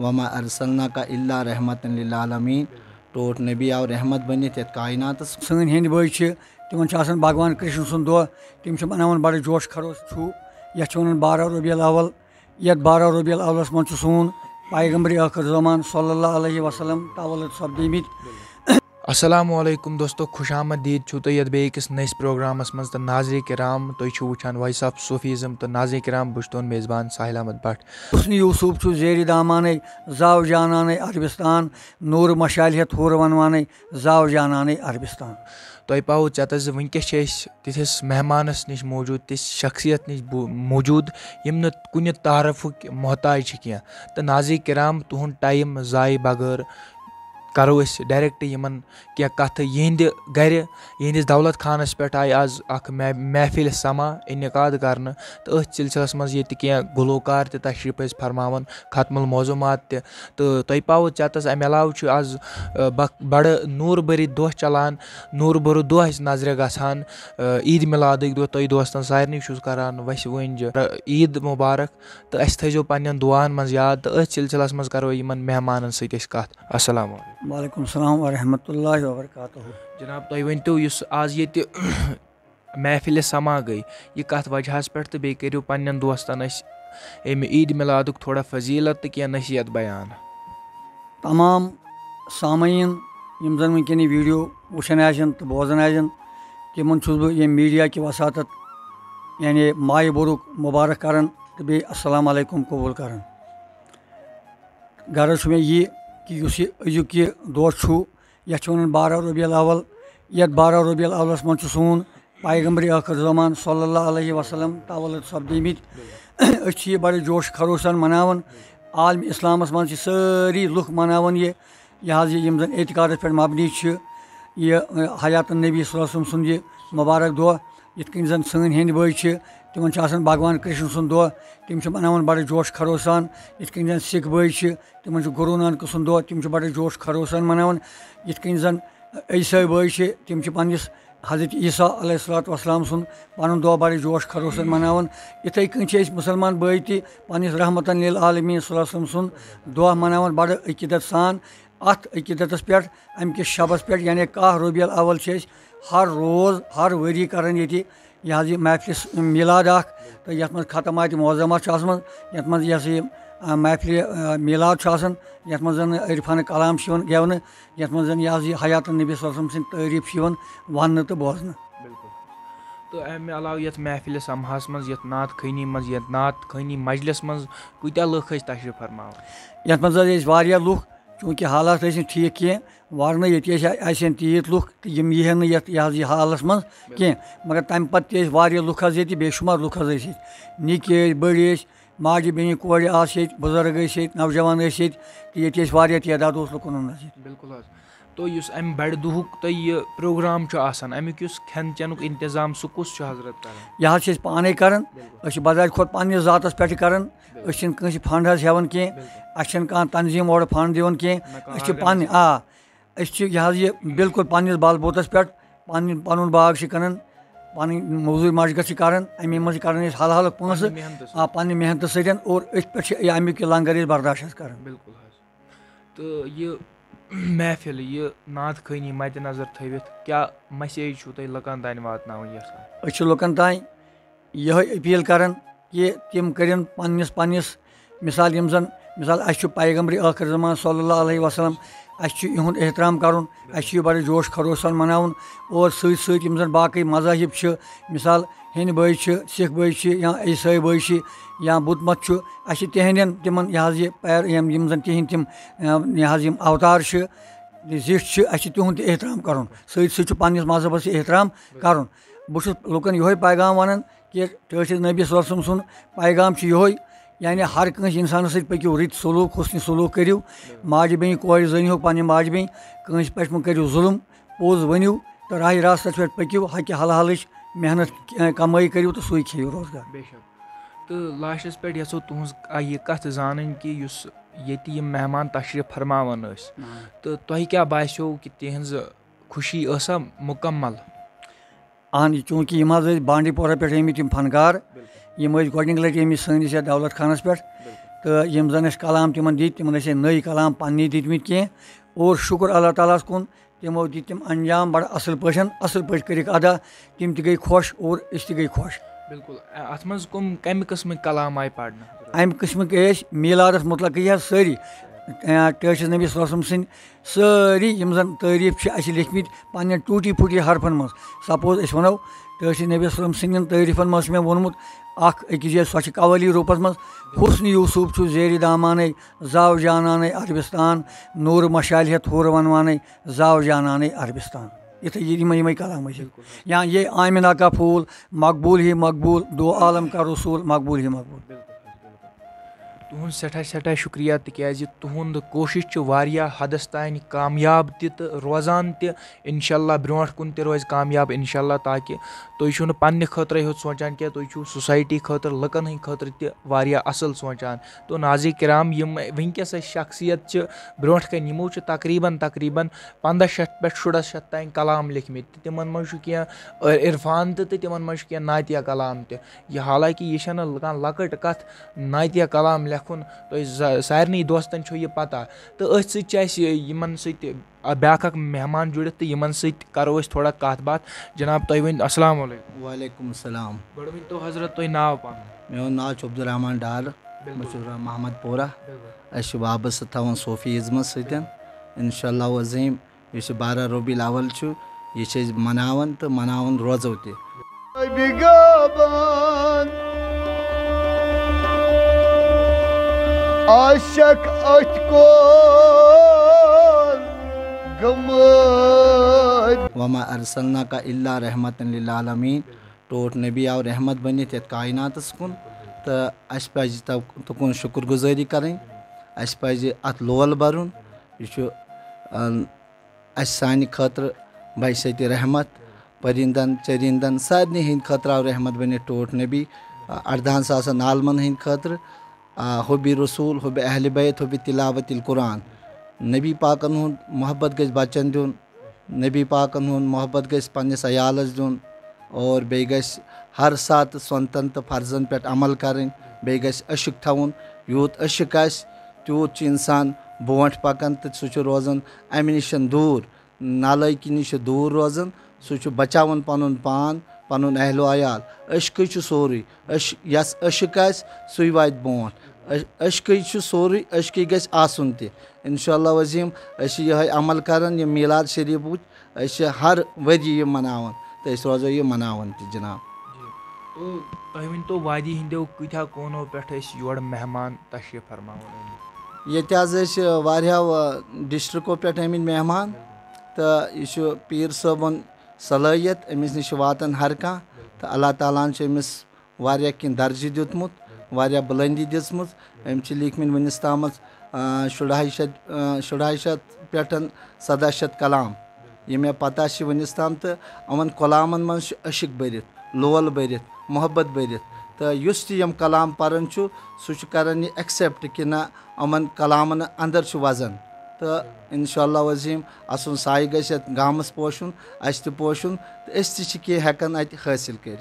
वमा अरसलनाका इल्ला रहमतन लिल आलमीन टोट नबी आव रहमत बनित यथ कायनात सन हिंद बई तिमन भगवान कृष्ण सुंद दह तिम मनावन बड़े जोश खरोश छू यथ वन 12 रबीउल अव्वल यथ 12 रबीउल अव्वलस मन सोन पैगम्बर आखिर ज़मान सल्लल्लाहु अलैहि वसल्लम तवल्लुद सपदिमित। अस्सलामुअलैकुम दोस्तों, खुश आमदीद छो तो ये बेकिस नईस प्रोग्रामस मज तो नाज़रीन किराम तो वुचान वॉइस ऑफ सूफीज़म तो नाज़रीन किराम बस तुन मेज़बान साहिल अहमद भट्ट। हुस्न यूसुफ छु ज़ेर दामाने जाव जानाने अरबिस्तान नूर मशाल थोर वनवाने जाव जानाने अरबिस्तान। तो पाओ चत वनकस तिथिस मेहमानस नश मौजूद तिस शख्सियत नश मौजूद यम कुन तारफुक मोहताज कह तो नाज़रीन किराम तुहद टाइम ज़ाय बगैर करो डायरेक्ट यमन क्या कथ यहंद गर यहंदिस दौलत खानस पे आय आज महफिल समा इनकाद कर तो अथ सिलसिलस मज ये गुलकार तशरीफ फरमावन खत्मुल मौजूमात तो तुम पाओ चतस अमे अलाव आज बड़ नूर भरित दह चलान नूर भर दह नजर गसान ईद मिलाद दह तुम दोस्तन सारे करान वस वन ईद मुबारक तो अस थो पन्न दुआन मज याद तो अथ सिलसिलस मज करो यमन मेहमान सत कत। अस्सलाम वालेकुम सलाम वरहमतुल्लाहि वबरकातुहू। जनाब तुम वनतो आज ये महफिल समा गई यह कत वजह पे तो बे करो पन्न दोस्तन अमे ईद मिलादुक थोड़ा फजीलत तो क्या नसीहत बयान। तमाम सामीन यम जन वनकन वीडियो वुचान आसन तो बोजान आसन तिमन छुस बह मीडिया की वसात यानी माय बुरुक मुबारक करान तो बे अस्सलाम अलैकुम कबूल करान। गर्ज मे यह कि अजुक यह दह यथ वन 12 रबीउल अव्वल यथ 12 रबीउल अव्वलस मन सोन पैगम्बर आखिर ज़मान सल्लल्लाहु अलैहि वसल्लम तवल्लुद सपदिमित यह बड़े जोश खरोशन मनावन आलम इस्लामस मन सारी लुक मनावन यह यम जन एतिकादस पे मबनी यह हयात नबी सल्लल्लाहु अलैहि वसल्लम सुंद मुबारक दह यिथ कन जन सन हिंद बई तिमन भगवान कृष्ण सुंद दह तिम मनावन बड़े जोश खरोश सान यिथ कन जन सिख बई तिमन गुरु नानक सुंद दह तिम बड़े जोश खरोश सान मनावन यिथ कन जन ईसाई बई तिम पन्निस हज़रत ईसा अलैहिस्सलातु वस्सलाम सुन पन दह बड़े जोश खरोश सान मनावन इथे कन मुसलमान बई ति पन्निस रहमतन लिल आलमीन सल्लल्लाहु अलैहि वसल्लम सुन दह मनावन बड़े अकीदत सान अत अकीदतस पे अम किस शबस पे यानी 10 रबीउल अव्वल हर रोज़ हर वरी करान ये यह महफिल मिलाद तो ये खतमात मोज़म्मत ये महफिल मिलाद ये इरफान कलाम गेवन ये यह हयात नबी सल्लल्लाहु अलैहि वसल्लम सद तारीफ वन तो बोजन। तो अमे अलाव ये महफिल समहास मज नात खनी मज नात खनी मजलिस मज कूत्या लुक तशरीफ फरमा ये लुक चूँकि हालात ठीक कह वरना ये तीत लुक तो यहन यह हालस मज कह मगर तम पे लुक ये बेशुमार लुक निक बड़ी माज बेन कोर बुजुर्ग नौजवान तो ये तादाद लुकन बिल्कुल। तो अमे बड़ दुहुक तो यह प्रोग्राम अमुक खेन चेनुक इंतजाम सह कुस हजरत कर यह पाने करान बजाय खुद पन्निस जातस पे करान कंस फंड हेवन कह कह तंजीम और फंड दिवन कह पन यह बिल्कुल पन्निस बलबूतस पे पन बाग कन पन मजूर मशगत करान अमे मज करान हल हल पोस पन्ने मेहनत सतन और पे अमुक लंगर बर्दाश्त करान। बिल्कुल। तो यह महफिल यह नात खनी मद नजर थवित क्या मैसेज तुम लुकन तान वात लुकन तान यह अपील करान कि तिम करें पन्निस पन्निस मिसाल यम जन मिसाल पैगम्बर आखिर ज़मान सल्लल्लाहु अलैहि वसल्लम इहुंद एहतराम करुन बड़े जोश खरोश सान मनावन और सत यम जन बाकी मज़ाहिब मिसाल हिंद बई सिख बई या ईसाई बई या बुद्ध मत तिहन तिमन यह पैर यम जन तिहन तिम यह अवतार जिठ तिहुंद एहतराम करुन सत पन्निस मजहबस एहतराम करुन। बहुत लुकन यह पैगाम वन कि टर्टिस नबी सल्लल्लाहु अलैहि वसल्लम सुन पैगाम यह यानी हर कंस इंसान सत पकू रित सलूक हुस्न सलूक करियो माज बेन कोर जनियो पन्ने माज बेन कंस पे करियो जुल्म पोज वनियो तो राह रास्त पे पकू हक हल हल मेहनत कमाई करियो तो सू खेयो रोजगार। बेशक। तो लास्टस पे यो तुज यह कथ जान कि ये मेहमान तशरीफ फरमावन तो तुह क्या बास्यो कि तिहज खुशी मुकम्मल। अहन चूँकि यम बांडीपोरा पे फनकार यम गोडनिक लटि सैनिस दौलत खानस पे तो यम जन कलाम तिमन दी तिमन नई कलाम पन्नी दितमित कह और शुक्र अल्लाह ताला कुन तिमो दी तिम अंजाम बड़ असल पे कर अदा तिम गई खुश और अस गई खुश। बिल्कुल अत मज कम किस्म कलाम आय पढ़ना अमि किस्मक मीलादस मुतलक सारी टच नबी सद सारी यम जन तारीफ लिखमित पन्न टूटी फूटी हरफन मज सपोज अस वनो टच नबी सदन तारीफन मज मे वोनमुत अकिस जाए सो कवाली रूपस मज हुस्न यूसुफ जेर दामान जाव जानान अरबिस्तान नूर मशालियत हुर वनवान जाव जानान अरबिस्तान इथे यम कलाम या ये आमिना का फूल मकबूल ही मकबूल दो आलम का रसूल मकबूल ही मकबूल। तुहद सठा शुक्रिया तिकाज तुहद कोशिश हदस तान कामयाब रोजान इंशाल्लाह ब्रोट कुन रोज कामयाब इंशाल्लाह ताकि तुम पन्ने खतर योत सोचान क्या तुम सोसाइटी खतर लुकन हंद खतर तह असल सोचान। तो नाज़रीन किराम यम वनकस शख्सियत ब्रोट कन यमो तकरीबन 1500 पे 1600 तान कलाम लिखमित तिमन मज इरफान तिमन मज नातिया कलाम तह हालांकि यह लकट कथ नातिया कलाम लेखुन तो सारे दोस्तन यह पता तो अमन ब्याक मेहमान जुड़ित तो इन करो थोड़ा कत बात जनाब तुम वन अस्सलाम वालेकुम सलाम गो वन तो हजरत तुम नाव पन मे नाव अब्दुलरहमान डार महमद पोरा अस वाबस्त थवान सोफी इज़मत सतन इंशाअल्लाह अज़ीम इस 12 रबीउल अव्वल यह मनावन तो मनावन रोजो ते आशक वमा अरसलना का इल्ला रहमतन लिल आलमीन टोट नबी आव रहमत बनित ये कायनात कुन तो अस पज तुकुन शुक्रगुजारी करें अस पज अत लोल बरुन यह सानि खतर बहसत रहमत परिंदन चरिंदन सारे हंद खतर आव रहमत बनित टोट नबी 18 सासन आलमन हंद खतर हुबी रसूल हुबी अहल बैत हुबी तिलावतिल कुरान नबी पाकन हुंद मोहब्बत गज बच्चन दिन नबी पाकन हुंद मोहब्बत गज पन्निस अयालस दिन और बे गज हर सात सोनतन तो फर्जन पे अमल करें बे गज अशक थवन यूत अशक आस तूत इंसान बोट पकान तो सह रोजान अमि निश दूर नालायकी निश दूर रोजान सह बचावन पनुन पान पनुन अहलो अयाल अशक सोरे यस अशक आस सु वात बोट अशक सोरे अशक गज आसन त इंशाअल्लाह अज़ीम यह अमल करान यह मीलाद शरीफ हर वरी यह मनावन तो रोजो यह मनावन त जनाब। तो तुम वन तो वादी हिंदो कथा कोनो पे योर मेहमान तशरीफ फरमावन ये डिस्ट्रिको पे आमित मेहमान तो यह पीर सोबन सलाहियत अमिस नश वातन हर कह तो अल्लाह ताला अमिस वारिया कह दर्ज दितमुत वारिया बुलंदी दिसमुत अम लिखमित वनिस ताम 1800 पे 1700 कलाम ये मे पता वनिस ताम तो अमन कलामन मज अशिक भरित लोल भरित मोहब्बत भरित तो युस यम कलाम पारन सह करान यह एक्सेप्ट कि ना अमन कलामन अंदर वजन तो इंशाअल्लाह अज़ीम असन साय गत गामस पोशुन अस पोशुन तो अस हेकान अत हासिल कर।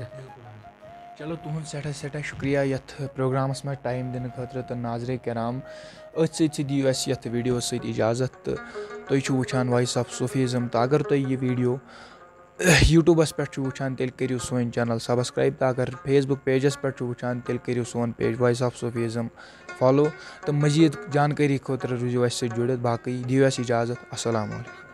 चलो तुहद सठा शुक्रिया यथ प्रोग्रामस में टाइम दिन खतर तो नाज़रे कराम अथ दियो अस यथ वीडियो इजाज़त तो तुम वुचान वॉइस ऑफ सूफीज़म तो अगर तुम यह वीडियो यूट्यूबस पे वुचान तेल करियो सोन चैनल सब्सक्राइब तो अगर फेसबुक पेजस पे वुचान तेल करियो सोन page voice of Sufism follow तो मजीद जानकारी खतर रूजो अस जुड़ित बाकी दियो अस इजाज़त अस्सलाम वालेकुम।